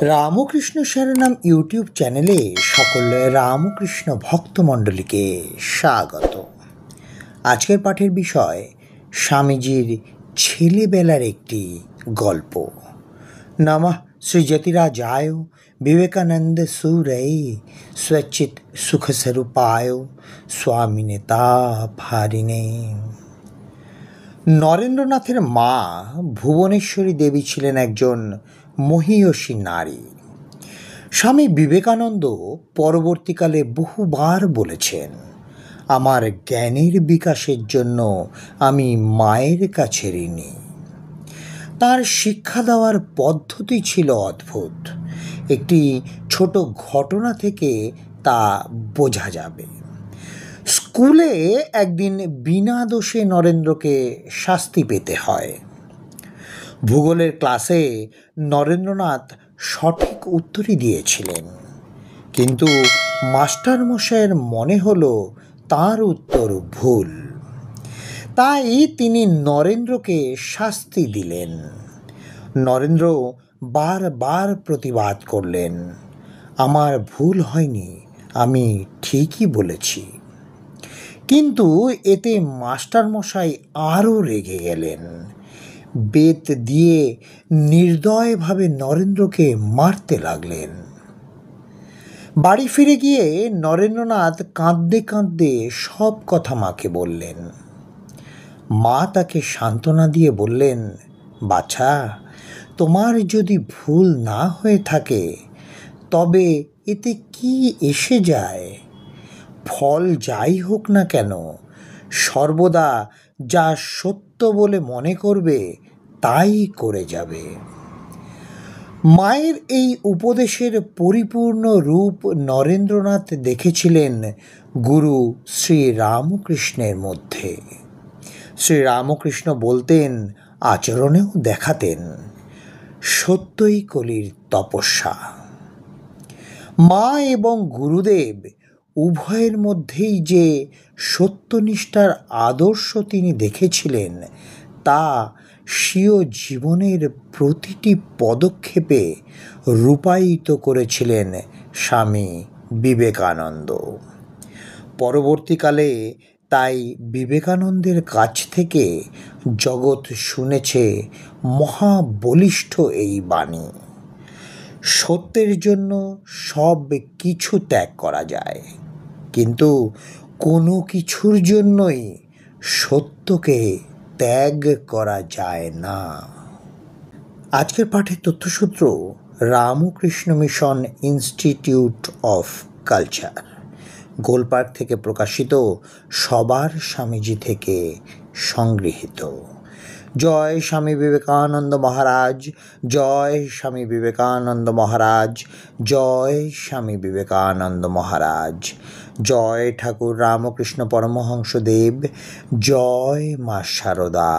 Ramakrishna শরণম YouTube চ্যানেলে সকল রামকৃষ্ণ ভক্তমণ্ডলীকে স্বাগত। আজকের পাঠের বিষয় স্বামীজির ছেলেবেলার একটি গল্প। নমঃ শ্রী যতিরাজায় বিবেকানন্দ সুরয়ে স্বচ্চিত সুখস্বরূপায় স্বামিনেতা ভারিণে। নরেন্দ্রনাথের মা ভুবনেশ্বরী দেবী ছিলেন একজন মহীয়সী নারী। স্বামী বিবেকানন্দ পরবর্তীকালে বহুবার বলেছেন, আমার জ্ঞানের বিকাশের জন্য আমি মায়ের কাছে ঋণী। তার শিক্ষা দেওয়ার পদ্ধতি ছিল অদ্ভুত। একটি ছোট ঘটনা থেকে তা বোঝা যাবে। স্কুলে একদিন বিনা দোষে নরেন্দ্রকে শাস্তি পেতে হয়। ভূগোলের ক্লাসে নরেন্দ্রনাথ সঠিক উত্তরই দিয়েছিলেন, কিন্তু মাস্টারমশাইয়ের মনে হলো তার উত্তর ভুল। তাই তিনি নরেন্দ্রকে শাস্তি দিলেন। নরেন্দ্র বারবার প্রতিবাদ করলেন, আমার ভুল হয়নি, আমি ঠিকই বলেছি। কিন্তু এতে মাস্টারমশাই আরও রেগে গেলেন। বেত দিয়ে নির্দয়ভাবে নরেন্দ্রকে মারতে লাগলেন। বাড়ি ফিরে গিয়ে নরেন্দ্রনাথ কাঁদতে কাঁদতে সব কথা মাকে বললেন। মা তাকে সান্ত্বনা দিয়ে বললেন, বাছা, তোমার যদি ভুল না হয়ে থাকে তবে এতে কি এসে যায়? ফল যাই হোক না কেন, সর্বদা যা সত্য বলে মনে করবে তাই করে যাবে। মায়ের এই উপদেশের পরিপূর্ণ রূপ নরেন্দ্রনাথ দেখেছিলেন গুরু শ্রী রামকৃষ্ণের মধ্যে। শ্রী রামকৃষ্ণ বলতেন, আচরণেও দেখাতেন, সত্যই কলির তপস্যা। মা এবং গুরুদেব উভয়ের মধ্যেই যে সত্যনিষ্ঠার আদর্শ তিনি দেখেছিলেন তা স্বীয় জীবনের প্রতিটি পদক্ষেপে রূপায়িত করেছিলেন স্বামী বিবেকানন্দ। পরবর্তীকালে তাই বিবেকানন্দের কাছ থেকে জগৎ শুনেছে মহাবলিষ্ঠ এই বাণী, সত্যের জন্য সব কিছু ত্যাগ করা যায়, কিন্তু কোনো কিছুর জন্যই সত্যকে ত্যাগ করা যায় না। আজকের পাঠের তথ্যসূত্র Ramakrishna Mission Institute of Culture, Golpark থেকে প্রকাশিত, সবার স্বামীজি থেকে সংগৃহীত। জয় স্বামী বিবেকানন্দ মহারাজ, জয় স্বামী বিবেকানন্দ মহারাজ, জয় স্বামী বিবেকানন্দ মহারাজ, জয় ঠাকুর রামকৃষ্ণ পরমহংসদেব, জয় মা শারদা।